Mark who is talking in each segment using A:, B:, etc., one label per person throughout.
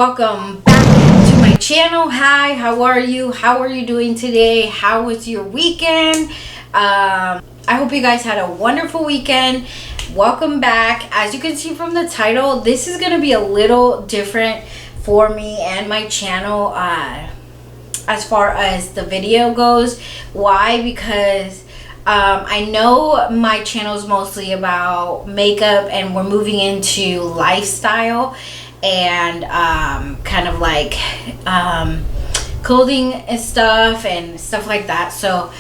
A: welcome back to my channel. Hi, how are you? How are you doing today? How was your weekend? I hope you guys had a wonderful weekend. Welcome back. As you can see from the title, this is going to be a little different for me and my channel as far as the video goes. Why? Because I know my channel is mostly about makeup and we're moving into lifestyle and kind of like clothing and stuff like that. So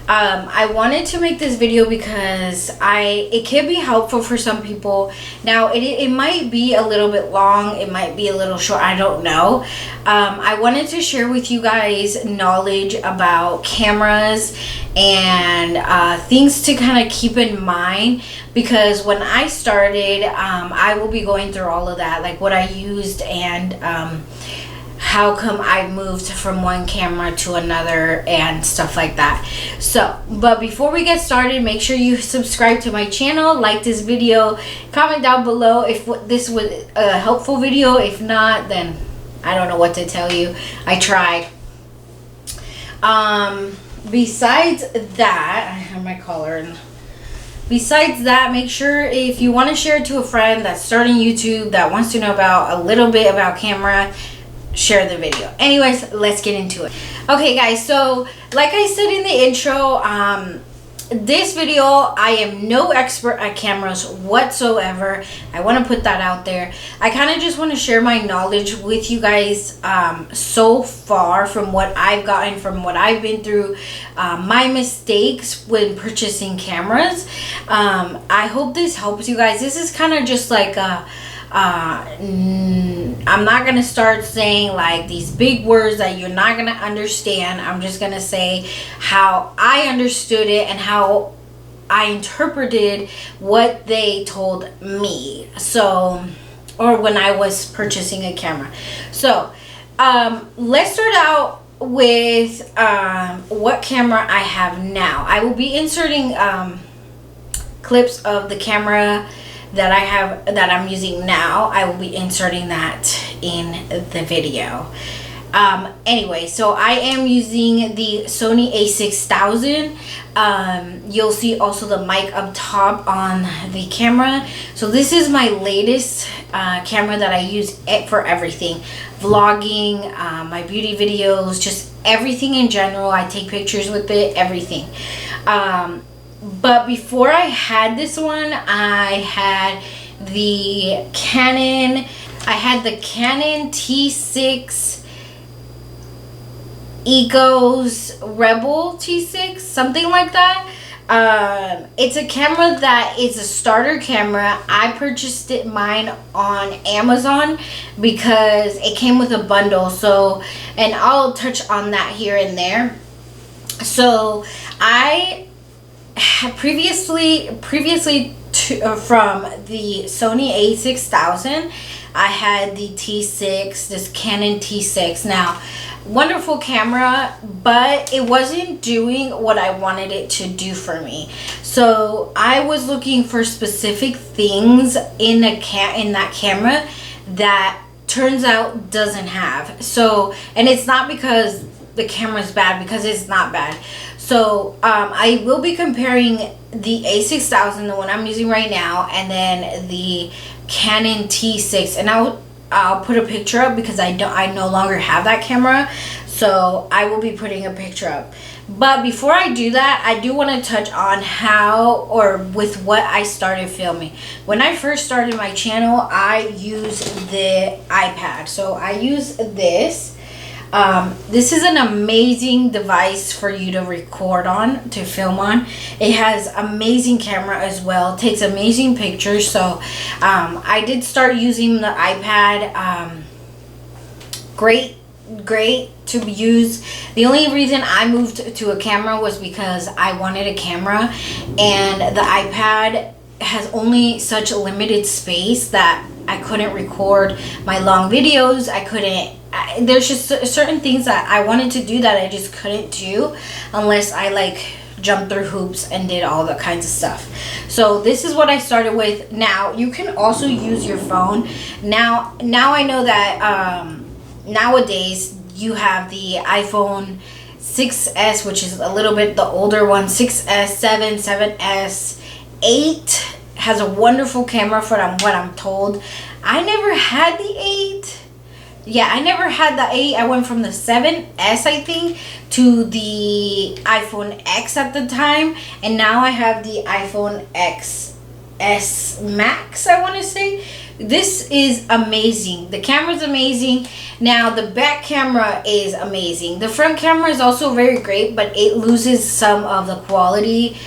A: I wanted to make this video because it can be helpful for some people. Now it might be a little bit long, it might be a little short, I don't know. I wanted to share with you guys knowledge about cameras and things to kind of keep in mind, because when I started, I will be going through all of that, like what I used and how come I moved from one camera to another and stuff like that. So, but before we get started, make sure you subscribe to my channel, like this video, comment down below if this was a helpful video. If not, then I don't know what to tell you. I tried. Besides that, I have my collar in. Besides that, make sure if you want to share it to a friend that's starting YouTube, that wants to know about a little bit about camera, share the video. Anyways, let's get into it. Okay guys, so like I said in the intro, this video, I am no expert at cameras whatsoever. I want to put that out there. I kind of just want to share my knowledge with you guys so far, from what I've gotten, from what I've been through, my mistakes when purchasing cameras. I hope this helps you guys. This is kind of just like a I'm not gonna start saying like these big words that you're not gonna understand. I'm just gonna say how I understood it and how I interpreted what they told me. So, or when I was purchasing a camera. So let's start out with what camera I have now. I will be inserting clips of the camera that I have, that I'm using now. I will be inserting that in the video. Anyway, so I am using the Sony A6000. You'll see also the mic up top on the camera. So this is my latest camera that I use for everything. Vlogging, my beauty videos, just everything in general. I take pictures with it, everything. But before I had this one, I had the Canon T6 EOS Rebel T6, something like that. It's a camera that is a starter camera. I purchased mine on Amazon because it came with a bundle. So, and I'll touch on that here and there. So I previously from the Sony A6000, I had the T6, this Canon T6. Now, wonderful camera, but it wasn't doing what I wanted it to do for me. So I was looking for specific things in that camera that turns out doesn't have. So, and it's not because the camera's bad, because it's not bad. So I will be comparing the A6000, the one I'm using right now, and then the Canon T6, and I'll put a picture up because I no longer have that camera, so I will be putting a picture up. But before I do that, I do want to touch on how, or with what I started filming. When I first started my channel, I used the iPad. So I use this. This is an amazing device for you to record on, to film on. It has amazing camera as well, takes amazing pictures. So I did start using the iPad. Great to use. The only reason I moved to a camera was because I wanted a camera, and the iPad has only such a limited space that I couldn't record my long videos. I couldn't, there's just certain things that I wanted to do that I just couldn't do unless I like jumped through hoops and did all the kinds of stuff. So this is what I started with. Now you can also use your phone. Now I know that nowadays you have the iPhone 6s, which is a little bit the older one. 6s, 7, 7s, 8 has a wonderful camera for what I'm told. I never had the 8. Yeah, I never had the 8. I went from the 7s, I think, to the iPhone X at the time, and now I have the iPhone XS Max, I want to say. This is amazing. The camera's amazing. Now the back camera is amazing. The front camera is also very great, but it loses some of the quality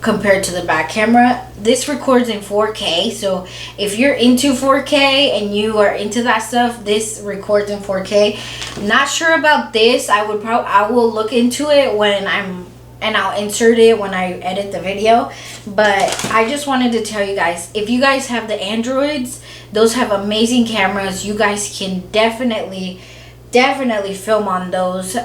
A: compared to the back camera. This records in 4K, so if you're into 4K and you are into that stuff, this records in 4K. Not sure about this. I will look into it and I'll insert it when I edit the video. But I just wanted to tell you guys, if you guys have the Androids, those have amazing cameras. You guys can definitely film on those.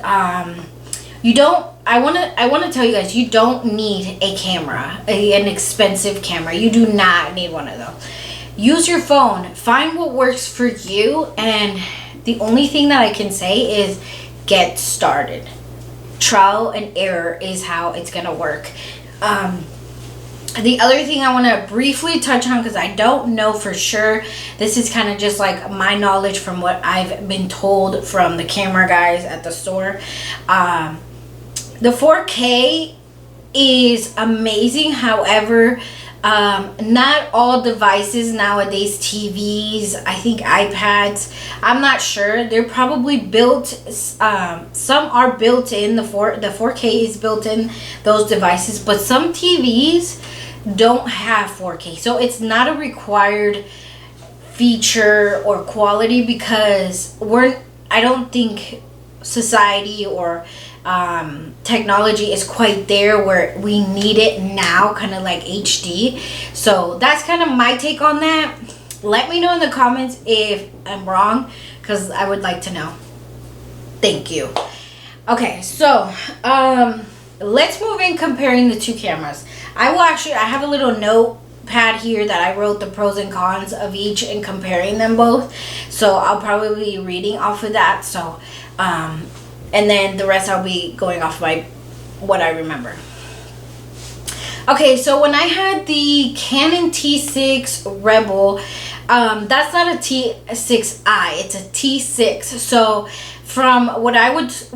A: I want to tell you guys, you don't need a camera, an expensive camera. You do not need one of those. Use your phone. Find what works for you, and the only thing that I can say is get started. Trial and error is how it's gonna work. The other thing I want to briefly touch on, because I don't know for sure, this is kind of just like my knowledge from what I've been told from the camera guys at the store. The 4K is amazing. However, not all devices nowadays, TVs, I think iPads, I'm not sure. They're probably built, some are built in, the 4K is built in those devices, but some TVs don't have 4K. So it's not a required feature or quality, because I don't think society or technology is quite there where we need it now, kind of like HD. So that's kind of my take on that. Let me know in the comments if I'm wrong, because I would like to know. Thank you. Okay, so let's move in comparing the two cameras. I have a little notepad here that I wrote the pros and cons of each and comparing them both, so I'll probably be reading off of that. So and then the rest I'll be going off what I remember. Okay, so when I had the Canon T6 Rebel, that's not a T6i, it's a T6. So from what I was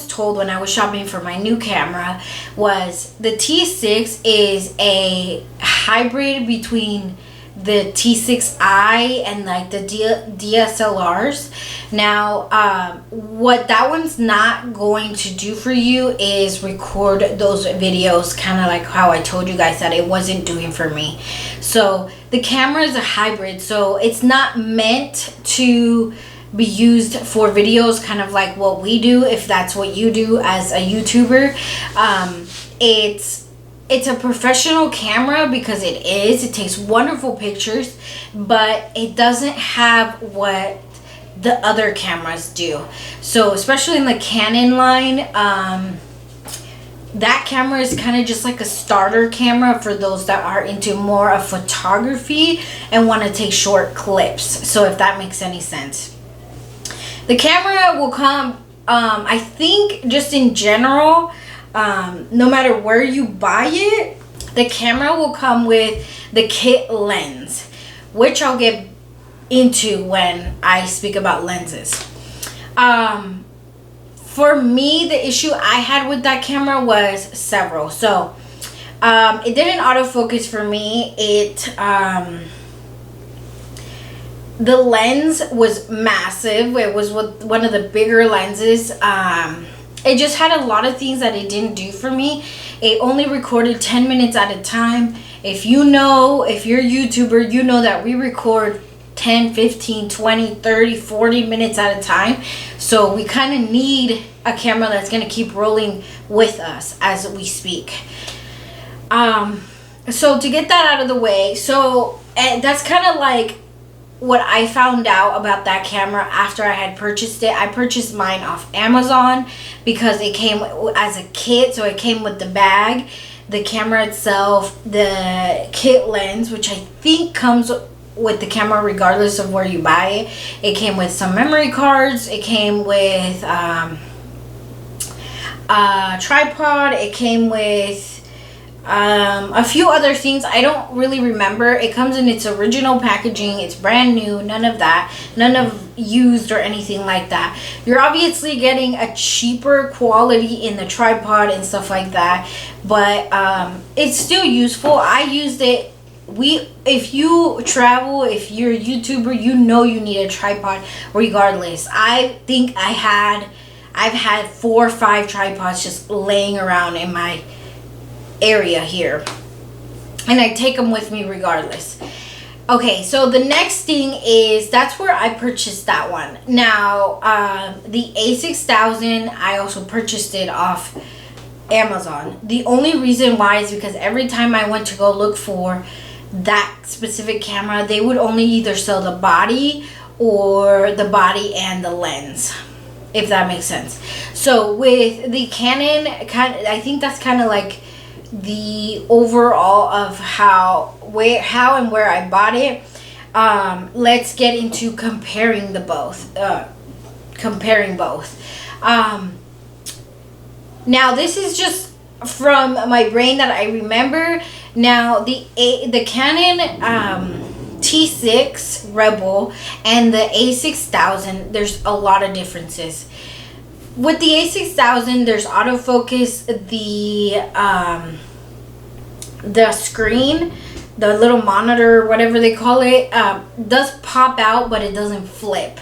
A: told when I was shopping for my new camera, was the T6 is a hybrid between the T6i and like the DSLRs. Now what that one's not going to do for you is record those videos, kind of like how I told you guys that it wasn't doing for me. So the camera is a hybrid, so it's not meant to be used for videos, kind of like what we do, if that's what you do as a YouTuber. It's a professional camera, because it takes wonderful pictures, but it doesn't have what the other cameras do. So especially in the Canon line, that camera is kind of just like a starter camera for those that are into more of photography and want to take short clips. So if that makes any sense. The camera will come, I think just in general, no matter where you buy it, the camera will come with the kit lens, which I'll get into when I speak about lenses. For me, the issue I had with that camera was several. So it didn't autofocus for me. The lens was massive. It was with one of the bigger lenses. It just had a lot of things that it didn't do for me. It only recorded 10 minutes at a time. If you're a YouTuber, you know that we record 10, 15, 20, 30, 40 minutes at a time. So we kind of need a camera that's going to keep rolling with us as we speak. So to get that out of the way, so that's kind of like what I found out about that camera after I had purchased it. I purchased mine off Amazon because it came as a kit, so it came with the bag, the camera itself, the kit lens, which I think comes with the camera regardless of where you buy it. It came with some memory cards. It came with a tripod. It came with a few other things. I don't really remember. It comes in its original packaging. It's brand new. None of that. None of used or anything like that. You're obviously getting a cheaper quality in the tripod and stuff like that, but it's still useful. I used it. If you travel, if you're a YouTuber, you know you need a tripod regardless. I think I've had 4 or 5 tripods just laying around in my area here, and I take them with me regardless. Okay, so the next thing is, that's where I purchased that one. Now the A6000, I also purchased it off Amazon. The only reason why is because every time I went to go look for that specific camera, they would only either sell the body or the body and the lens, if that makes sense. So with the Canon, I think that's kind of like the overall of how and where I bought it. Let's get into comparing both. Now this is just from my brain that I remember. Now the Canon T6 Rebel and the A6000, there's a lot of differences. With the A6000, there's autofocus. The screen, the little monitor, whatever they call it, does pop out, but it doesn't flip.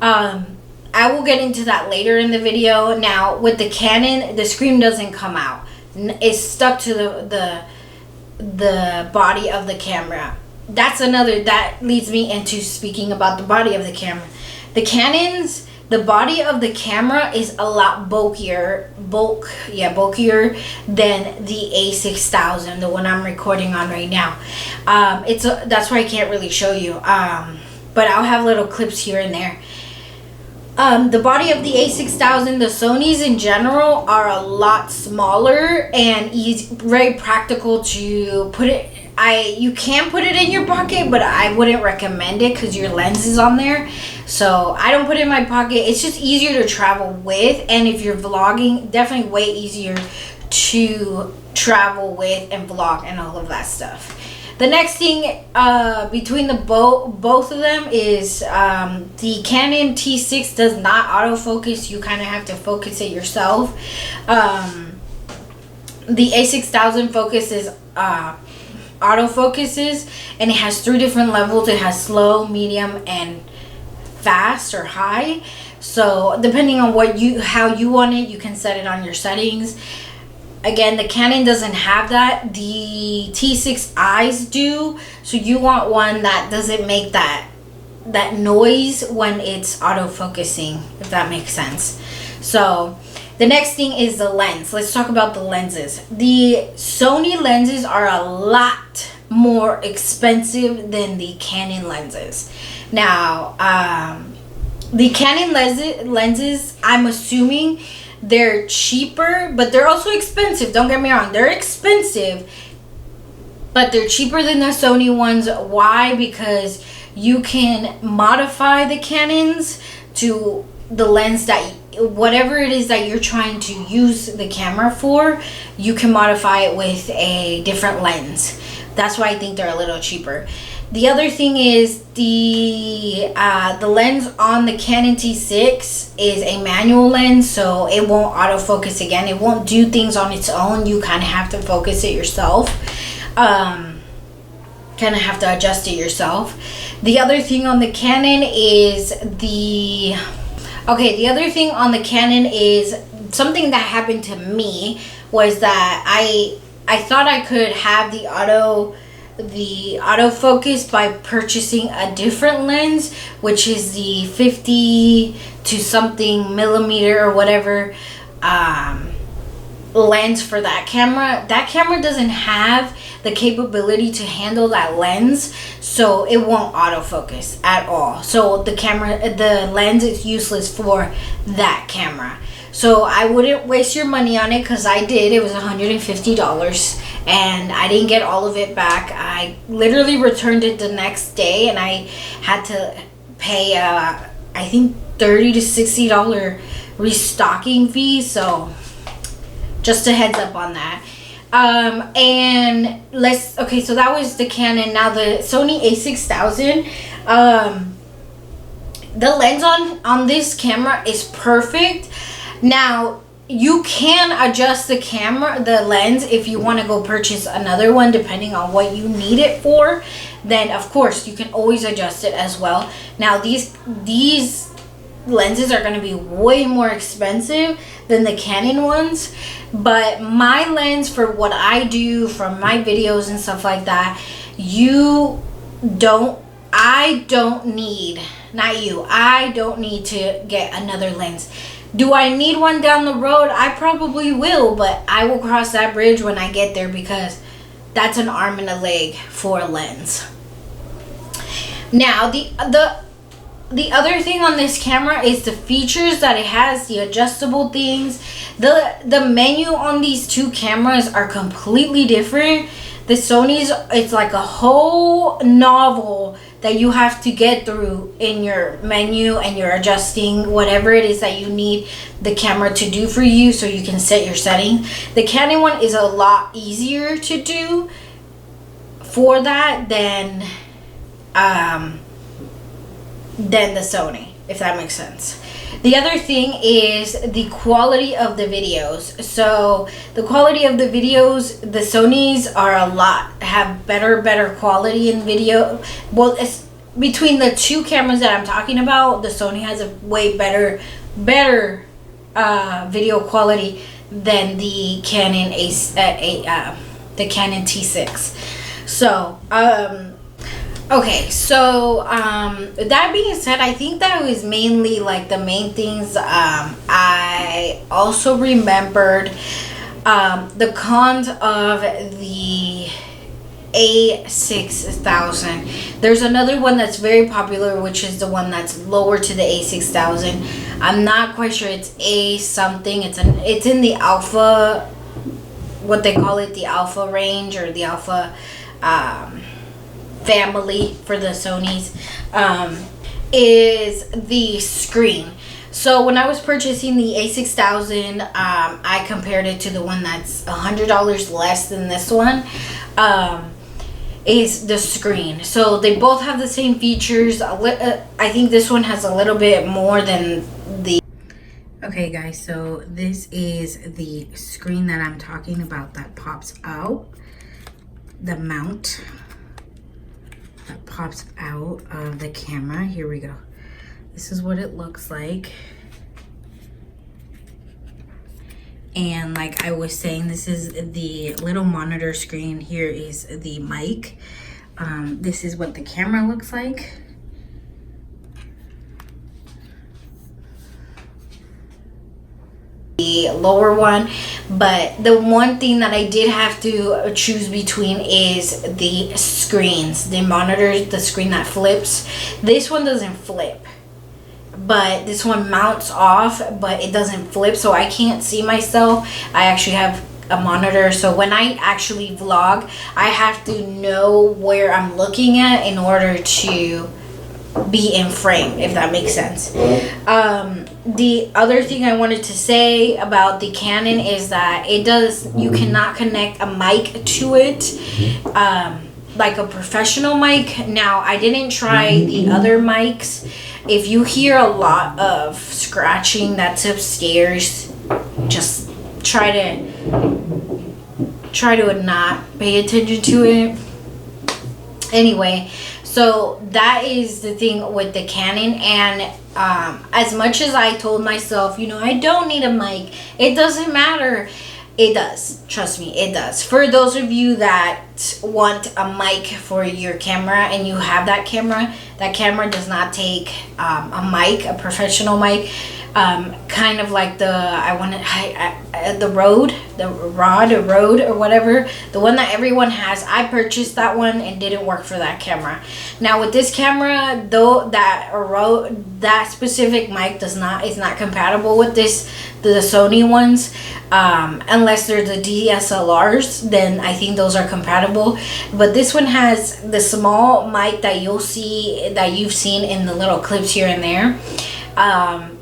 A: I will get into that later in the video. Now with the Canon, the screen doesn't come out. It's stuck to the body of the camera. That leads me into speaking about the body of the camera. The Canon's, the body of the camera is a lot bulkier than the A6000, the one I'm recording on right now. That's why I can't really show you, but I'll have little clips here and there. The body of the A6000, the Sonys in general, are a lot smaller and very practical to put it. You can put it in your pocket, but I wouldn't recommend it because your lens is on there. So I don't put it in my pocket. It's just easier to travel with, and if you're vlogging, definitely way easier to travel with and vlog and all of that stuff. The next thing between the both of them is the Canon T6 does not autofocus. You kind of have to focus it yourself. The A6000 focuses autofocuses, and it has 3 different levels. It has slow, medium, and fast or high. So depending on how you want it, you can set it on your settings. Again, the Canon doesn't have that. The T6Is do. So you want one that doesn't make that noise when it's autofocusing, if that makes sense. So the next thing is the lens. Let's talk about the lenses. The Sony lenses are a lot more expensive than the Canon lenses. Now, the Canon lenses, I'm assuming they're cheaper, but they're also expensive. Don't get me wrong, they're expensive, but they're cheaper than the Sony ones. Why? Because you can modify the Canons to the lens that, whatever it is that you're trying to use the camera for, you can modify it with a different lens. That's why I think they're a little cheaper. The other thing is the lens on the Canon T6 is a manual lens, so it won't autofocus again. It won't do things on its own. You kind of have to focus it yourself. Kind of have to adjust it yourself. The other thing on the Canon is the other thing on the Canon is something that happened to me, was that I thought I could have the autofocus by purchasing a different lens, which is the 50 to something millimeter or whatever lens for that camera. That camera doesn't have the capability to handle that lens, so it won't autofocus at all. So the lens is useless for that camera. So I wouldn't waste your money on it, because I did. It was $150 and I didn't get all of it back. I literally returned it the next day, and I had to pay I think $30 to $60 restocking fee. So just a heads up on that. And so that was the Canon. Now the Sony A6000, the lens on this camera is perfect. Now you can adjust the lens if you want to go purchase another one, depending on what you need it for. Then of course you can always adjust it as well. Now these lenses are going to be way more expensive than the Canon ones, but my lens, for what I do, from my videos and stuff like that, I don't need to get another lens. Do I need one down the road? I probably will, but I will cross that bridge when I get there, because that's an arm and a leg for a lens. Now the other thing on this camera is the features that it has, the adjustable things. The menu on these two cameras are completely different. The Sony's, it's like a whole novel that you have to get through in your menu, and you're adjusting whatever it is that you need the camera to do for you, so you can set your setting. The Canon one is a lot easier to do for that than the Sony, if that makes sense. The other thing is the quality of the videos. So the quality of the videos, the Sonys have better quality in video. Well, it's between the two cameras that I'm talking about, the Sony has a way better video quality than the Canon the Canon T6. So okay, so that being said, I think that was mainly like the main things. I also remembered the cons of the A6000. There's another one that's very popular, which is the one that's lower to the A6000. I'm not quite sure, it's A something. It's in the alpha, what they call it, the alpha range, or the alpha family for the Sonys, is the screen. So when I was purchasing the A6000, I compared it to the one that's $100 less than this one, is the screen. So they both have the same features. I think this one has a little bit more than the... Okay guys, so this is the screen that I'm talking about that pops out, the mount that pops out of the camera. Here we go. This is what it looks like. And like I was saying, this is the little monitor screen. Here is the mic. This is what the camera looks like. The lower one, but the one thing that I did have to choose between is the screens, the monitors, the screen that flips. This one doesn't flip, but this one mounts off, but it doesn't flip, so I can't see myself. I actually have a monitor, so when I actually vlog, I have to know where I'm looking at in order to be in frame, if that makes sense. The other thing I wanted to say about the Canon is that you cannot connect a mic to it, like a professional mic. Now, I didn't try the other mics. If you hear a lot of scratching, that's upstairs. Just try to not pay attention to it. Anyway, so that is the thing with the Canon. And as much as I told myself, I don't need a mic, it doesn't matter. It does. Trust me, it does. For those of you that want a mic for your camera and you have that camera does not take a mic, a professional mic. Kind of like the Rode Rode or whatever, the one that everyone has. I purchased that one and didn't work for that camera. Now with this camera, though, that specific mic is not compatible with the Sony ones, unless they're the DSLRs, then I think those are compatible. But this one has the small mic that you've seen in the little clips here and there.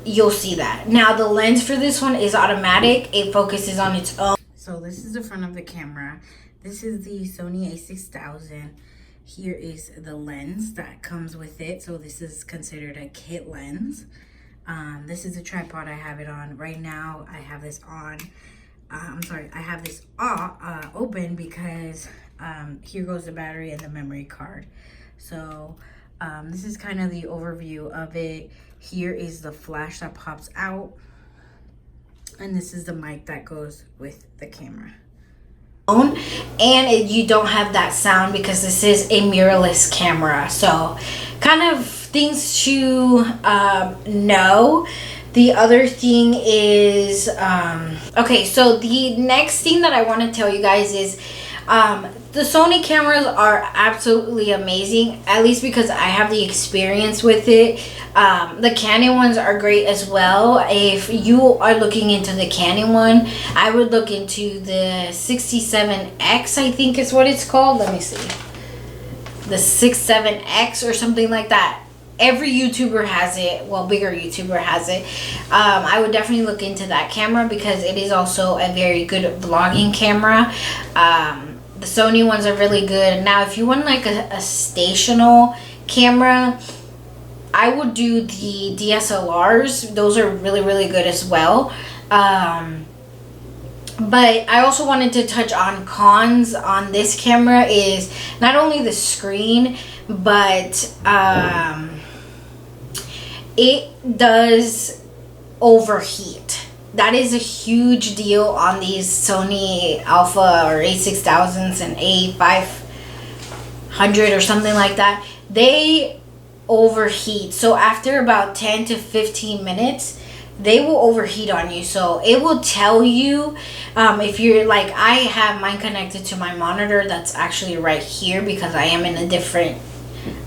A: You'll see that. Now the lens for this one is automatic. It focuses on its own. So this is the front of the camera. This is the Sony A6000. Here is the lens that comes with it. So this is considered a kit lens. This is the tripod I have it on. Right now I have this on. I have this open because here goes the battery and the memory card. So this is kind of the overview of it. Here is the flash that pops out. And this is the mic that goes with the camera. And you don't have that sound because this is a mirrorless camera. So kind of things to know. The other thing is, okay, so the next thing that I want to tell you guys is the Sony cameras are absolutely amazing, at least because I have the experience with it. The Canon ones are great as well. If you are looking into the Canon one, I would look into the 67X, I think is what it's called. Let me see. The 67X or something like that. Every YouTuber has it. Well, bigger YouTuber has it. I would definitely look into that camera because it is also a very good vlogging camera. The Sony ones are really good. Now, if you want like a stational camera, I would do the DSLRs. Those are really, really good as well. But I also wanted to touch on cons on this camera is not only the screen, but it does overheat. That is a huge deal on these Sony Alpha or A6000s and A500 or something like that. They overheat. So after about 10 to 15 minutes, they will overheat on you. So it will tell you if you're like, I have mine connected to my monitor that's actually right here because I am in a different,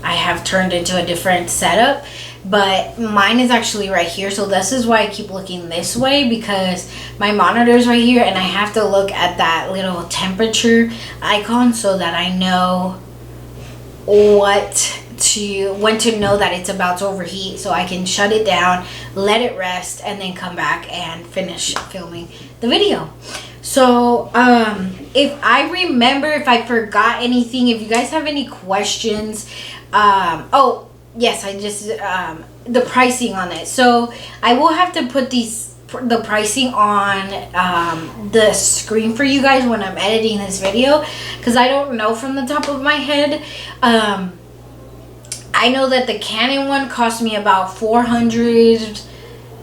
A: I have turned into a different setup. But mine is actually right here, so this is why I keep looking this way, because my monitor is right here and I have to look at that little temperature icon so that I know when to know that it's about to overheat, so I can shut it down, let it rest, and then come back and finish filming the video. So if I remember, if I forgot anything, if you guys have any questions, oh yes, I just the pricing on it. So I will have to put the pricing on the screen for you guys when I'm editing this video, because I don't know from the top of my head. I know that the Canon one cost me about $400.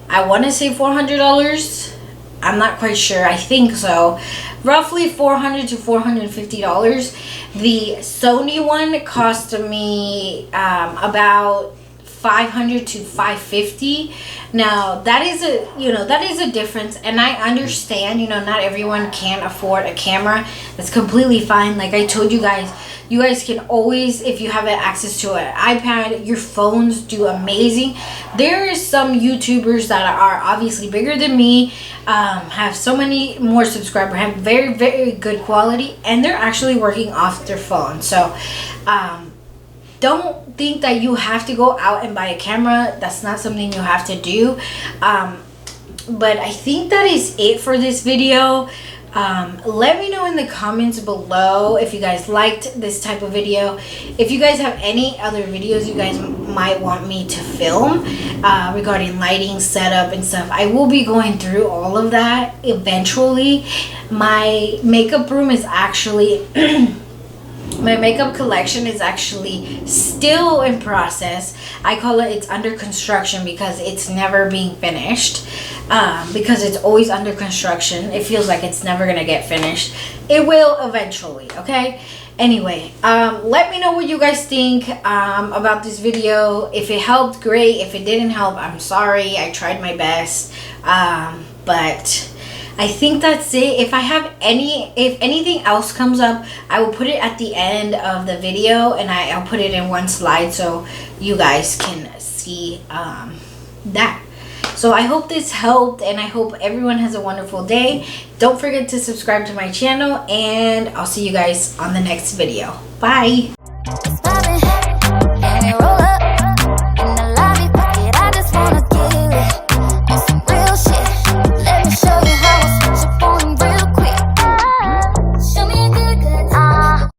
A: I want to say $400. I'm not quite sure. I think so. Roughly $400 to $450. The Sony one cost me about $500 to $550. Now that is a difference, and I understand, not everyone can afford a camera. That's completely fine. Like I told you guys can always, if you have access to an iPad, your phones do amazing. There is some YouTubers that are obviously bigger than me, have so many more subscribers, have very, very good quality, and they're actually working off their phone. So don't think that you have to go out and buy a camera. That's not something you have to do. But I think that is it for this video. Let me know in the comments below if you guys liked this type of video. If you guys have any other videos you guys might want me to film regarding lighting, setup, and stuff, I will be going through all of that eventually. My makeup room is actually my makeup collection is actually still in process. I call it's under construction because it's never being finished. Because it's always under construction. It feels like it's never gonna get finished. It will eventually, okay? Anyway, let me know what you guys think about this video. If it helped, great. If it didn't help, I'm sorry. I tried my best. But I think that's it. If anything else comes up, I will put it at the end of the video, and I'll put it in one slide so you guys can see that. So I hope this helped, and I hope everyone has a wonderful day. Don't forget to subscribe to my channel, and I'll see you guys on the next video. Bye.